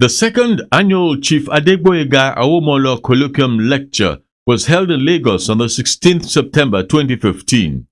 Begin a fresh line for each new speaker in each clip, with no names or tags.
The second annual Chief Adegboyega Awolomo Colloquium Lecture was held in Lagos on the 16th September 2015.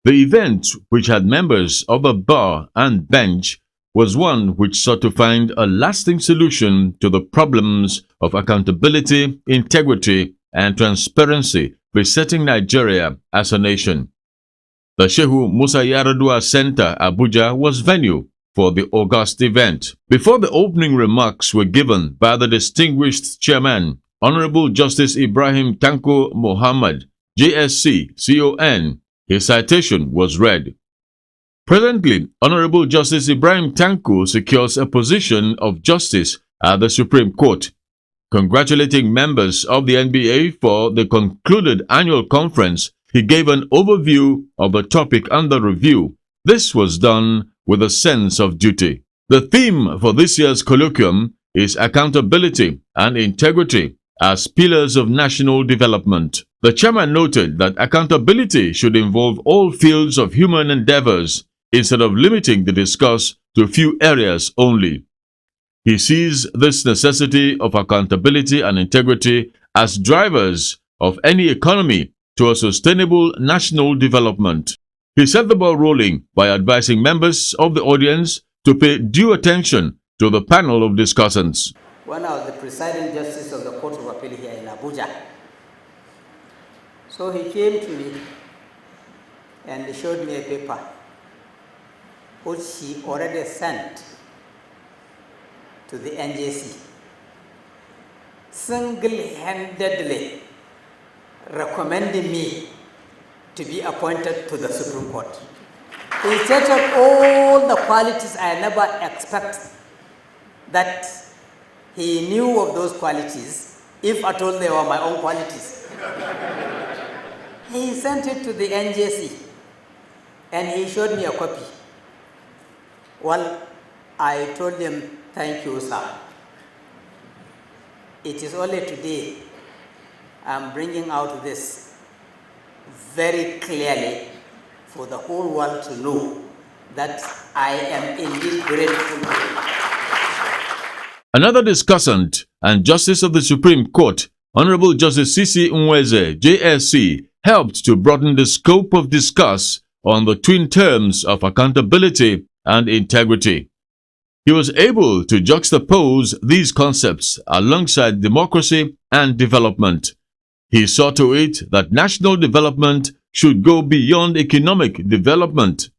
The event, which had members of the bar and bench, was one which sought to find a lasting solution to the problems of accountability, integrity, and transparency besetting Nigeria as a nation. The Shehu Musa Yaradua Center, Abuja, was venue for the august event. Before the opening remarks were given by the distinguished chairman, Honorable Justice Ibrahim Tanko Muhammad, JSC, CON, his citation was read. Presently, Honorable Justice Ibrahim Tanko secures a position of justice at the Supreme Court. Congratulating members of the NBA for the concluded annual conference, he gave an overview of the topic under review. This was done with a sense of duty. The theme for this year's colloquium is accountability and integrity as pillars of national development. The chairman noted that accountability should involve all fields of human endeavors instead of limiting the discourse to a few areas only. He sees this necessity of accountability and integrity as drivers of any economy to a sustainable national development. He set the ball rolling by advising members of the audience to pay due attention to the panel of discussants.
When I was the presiding justice of the Court of Appeal here in Abuja, so he came to me and he showed me a paper which he already sent to the NJC, single-handedly recommending me to be appointed to the Supreme Court. He stated all the qualities I never expect that he knew of those qualities, if at all they were my own qualities. He sent it to the NJC and he showed me a copy. Well, I told him, thank you, sir. It is only today I'm bringing out this very clearly for the whole world to know that I am indeed grateful.
Another discussant and Justice of the Supreme Court, Honorable Justice Sisi Nweze, JSC, helped to broaden the scope of discuss on the twin terms of accountability and integrity. He was able to juxtapose these concepts alongside democracy and development. He saw to it that national development should go beyond economic development.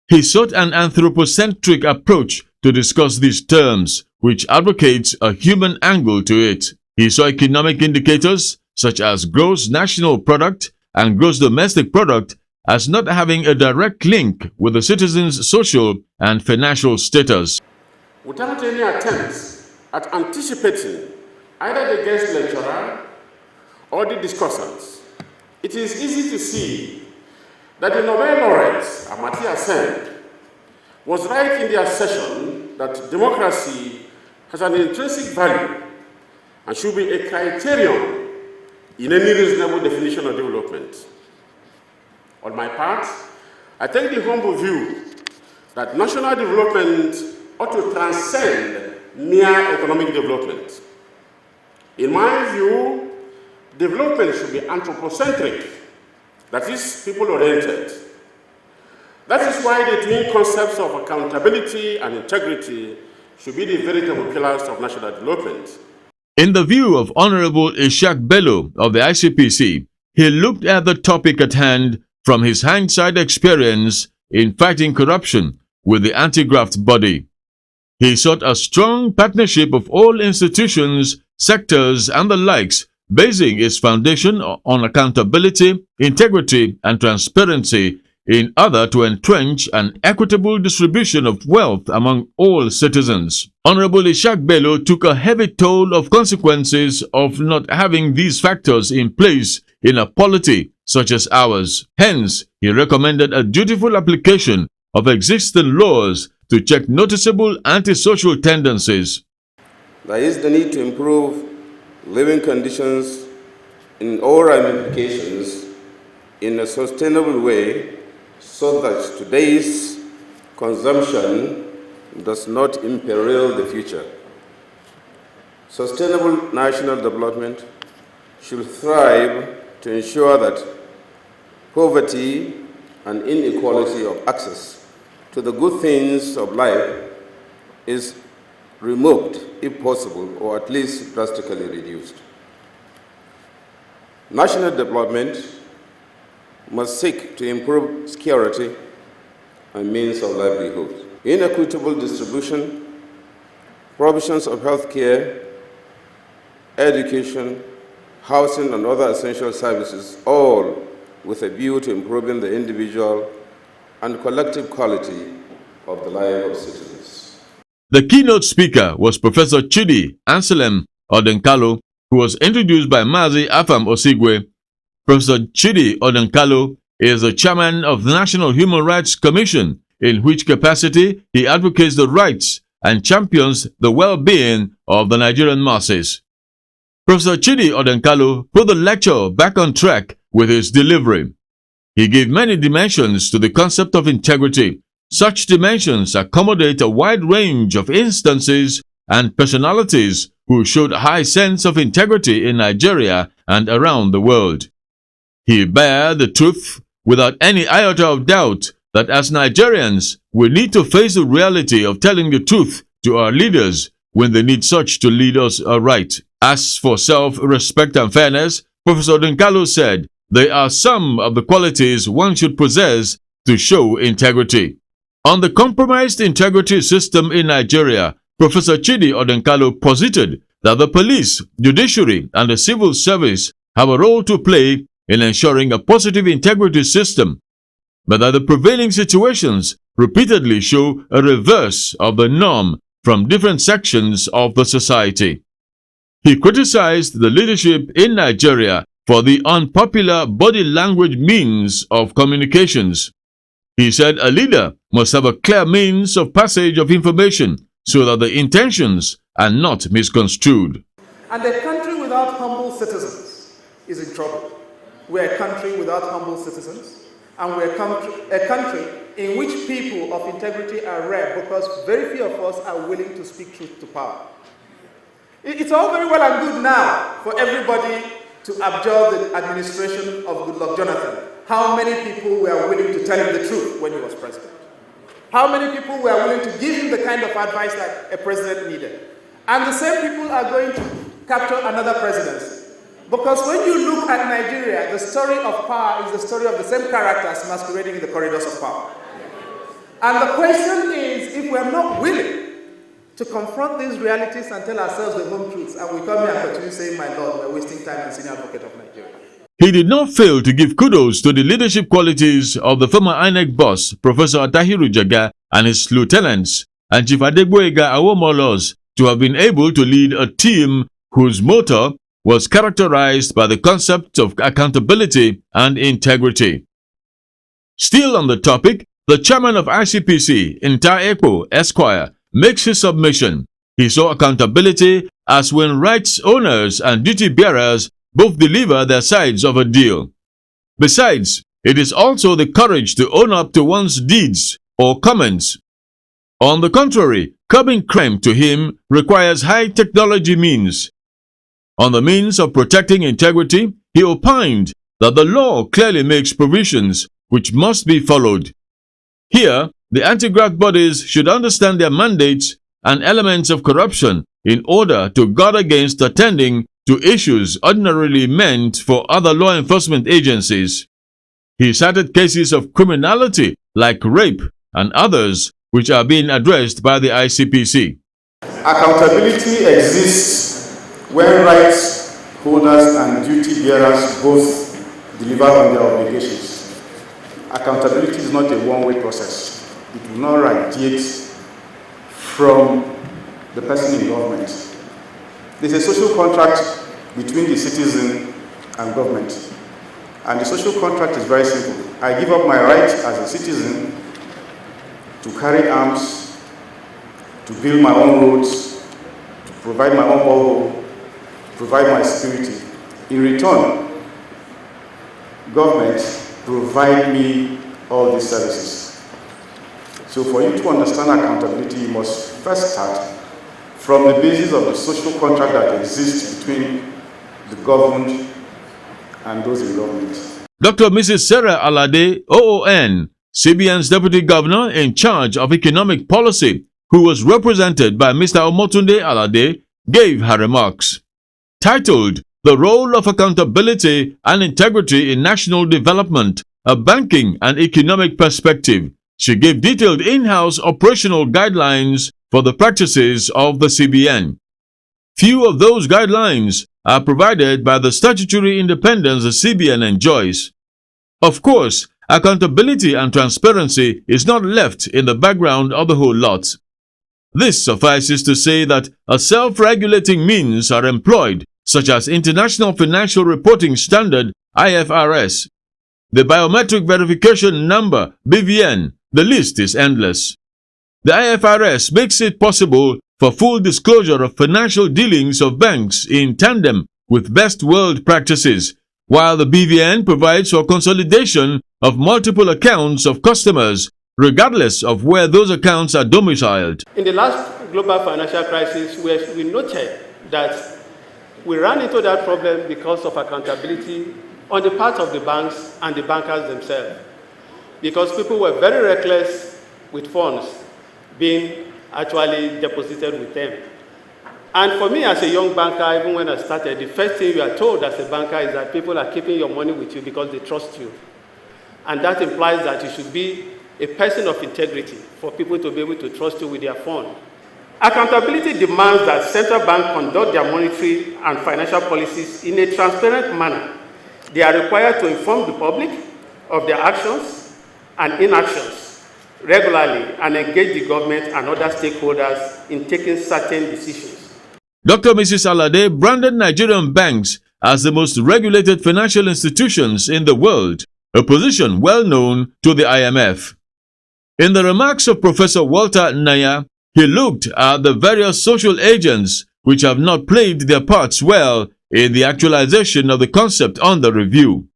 He sought an anthropocentric approach to discuss these terms, which advocates a human angle to it. He saw economic indicators such as gross national product and gross domestic product as not having a direct link with the citizens' social and financial status.
Without any attempts at anticipating either the guest lecturer or the discussants, it is easy to see that the Nobel laureate, Amartya Sen, was right in the assertion that democracy has an intrinsic value and should be a criterion in any reasonable definition of development. On my part, I take the humble view that national development ought to transcend mere economic development. In my view, development should be anthropocentric, that is, people-oriented. That is why the twin concepts of accountability and integrity should be the veritable pillars of national development.
In the view of Honorable Ishaq Bello of the ICPC, he looked at the topic at hand from his hindsight experience in fighting corruption with the anti-graft body. He sought a strong partnership of all institutions, sectors, and the likes, basing its foundation on accountability, integrity, and transparency in order to entrench an equitable distribution of wealth among all citizens. Honorable Ishaq Bello took a heavy toll of consequences of not having these factors in place in a polity such as ours. Hence, he recommended a dutiful application of existing laws to check noticeable antisocial tendencies.
There is the need to improve living conditions in all ramifications in a sustainable way so that today's consumption does not imperil the future. Sustainable national development should thrive to ensure that poverty and inequality of access to the good things of life is removed, if possible, or at least drastically reduced. National development must seek to improve security and means of livelihood. Inequitable distribution, provisions of health care, education, housing, and other essential services, all with a view to improving the individual and collective quality of the life of citizens.
The keynote speaker was Professor Chidi Anselm Odenkalo, who was introduced by Mazi Afam Osigwe. Professor Chidi Odenkalo is the chairman of the National Human Rights Commission, in which capacity he advocates the rights and champions the well-being of the Nigerian masses. Professor Chidi Odenkalo put the lecture back on track with his delivery. He gave many dimensions to the concept of integrity. Such dimensions accommodate a wide range of instances and personalities who showed a high sense of integrity in Nigeria and around the world. He bare the truth without any iota of doubt that as Nigerians, we need to face the reality of telling the truth to our leaders when they need such to lead us aright. As for self-respect and fairness, Professor Odenkalo said, there are some of the qualities one should possess to show integrity. On the compromised integrity system in Nigeria, Professor Chidi Odenkalo posited that the police, judiciary, and the civil service have a role to play in ensuring a positive integrity system, but that the prevailing situations repeatedly show a reverse of the norm from different sections of the society. He criticized the leadership in Nigeria for the unpopular body language means of communications. He said a leader must have a clear means of passage of information so that the intentions are not misconstrued.
And a country without humble citizens is in trouble. We're a country without humble citizens, and we're a country in which people of integrity are rare because very few of us are willing to speak truth to power. It's all very well and good now for everybody to abjure the administration of Goodluck Jonathan. How many people were willing to tell him the truth when he was president? How many people were willing to give him the kind of advice that a president needed? And the same people are going to capture another presidency. Because when you look at Nigeria, the story of power is the story of the same characters masquerading in the corridors of power. And the question is, if we're not willing to confront these realities and tell ourselves the home truths, and we come here and continue saying, my Lord, we're wasting time in senior advocate of Nigeria.
He did not fail to give kudos to the leadership qualities of the former INEC boss, Professor Tahiru Jaga, and his lieutenants, and Chief Adegboyega Awomolos, to have been able to lead a team whose motto was characterized by the concept of accountability and integrity. Still on the topic, the chairman of ICPC, Inta Ekpo Esquire, makes his submission. He saw accountability as when rights owners and duty bearers both deliver their sides of a deal. Besides, it is also the courage to own up to one's deeds or comments. On the contrary, curbing crime to him requires high technology means. On the means of protecting integrity, he opined that the law clearly makes provisions which must be followed. Here, the anti-graft bodies should understand their mandates and elements of corruption in order to guard against attending to issues ordinarily meant for other law enforcement agencies. He cited cases of criminality like rape and others which are being addressed by the ICPC.
Accountability exists when rights holders and duty bearers both deliver on their obligations. Accountability is not a one-way process. It will not radiate from the person in government. There's a social contract between the citizen and government. And the social contract is very simple. I give up my right as a citizen to carry arms, to build my own roads, to provide my own borehole, to provide my security. In return, government provide me all these services. So for you to understand accountability, you must first start from the basis of the social contract that exists between the governed and those in government.
Dr. Mrs. Sarah Alade, OON, CBN's Deputy Governor in charge of economic policy, who was represented by Mr. Omotunde Alade, gave her remarks. Titled, The Role of Accountability and Integrity in National Development, a Banking and Economic Perspective, she gave detailed in-house operational guidelines for the practices of the CBN. Few of those guidelines are provided by the statutory independence the CBN enjoys. Of course, accountability and transparency is not left in the background of the whole lot. This suffices to say that a self-regulating means are employed, such as International Financial Reporting Standard (IFRS), the Biometric Verification Number (BVN). The list is endless. The IFRS makes it possible for full disclosure of financial dealings of banks in tandem with best world practices, while the BVN provides for consolidation of multiple accounts of customers, regardless of where those accounts are domiciled.
In the last global financial crisis, we noted that we ran into that problem because of accountability on the part of the banks and the bankers themselves, because people were very reckless with funds being actually deposited with them. And for me as a young banker, even when I started, the first thing you are told as a banker is that people are keeping your money with you because they trust you. And that implies that you should be a person of integrity for people to be able to trust you with their fund. Accountability demands that central banks conduct their monetary and financial policies in a transparent manner. They are required to inform the public of their actions and inactions regularly and engage the government and other stakeholders in taking certain decisions.
Dr. Mrs. Alade branded Nigerian banks as the most regulated financial institutions in the world, a position well known to the IMF. In the remarks of Professor Walter Naya, he looked at the various social agents which have not played their parts well in the actualization of the concept under review.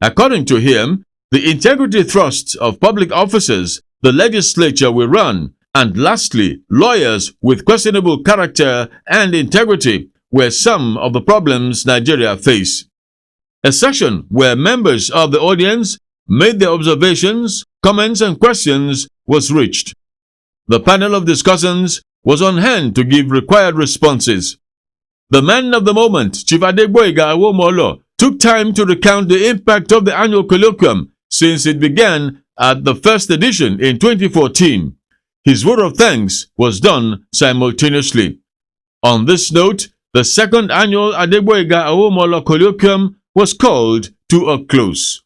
According to him, the integrity thrusts of public officers, the legislature will run, and lastly, lawyers with questionable character and integrity were some of the problems Nigeria face. A session where members of the audience made their observations, comments and questions was reached. The panel of discussants was on hand to give required responses. The man of the moment, Chief Adegboyega Awolomo, took time to recount the impact of the annual colloquium since it began at the first edition in 2014. His vote of thanks was done simultaneously. On this note, the second annual Adegboyega Awolomo colloquium was called to a close.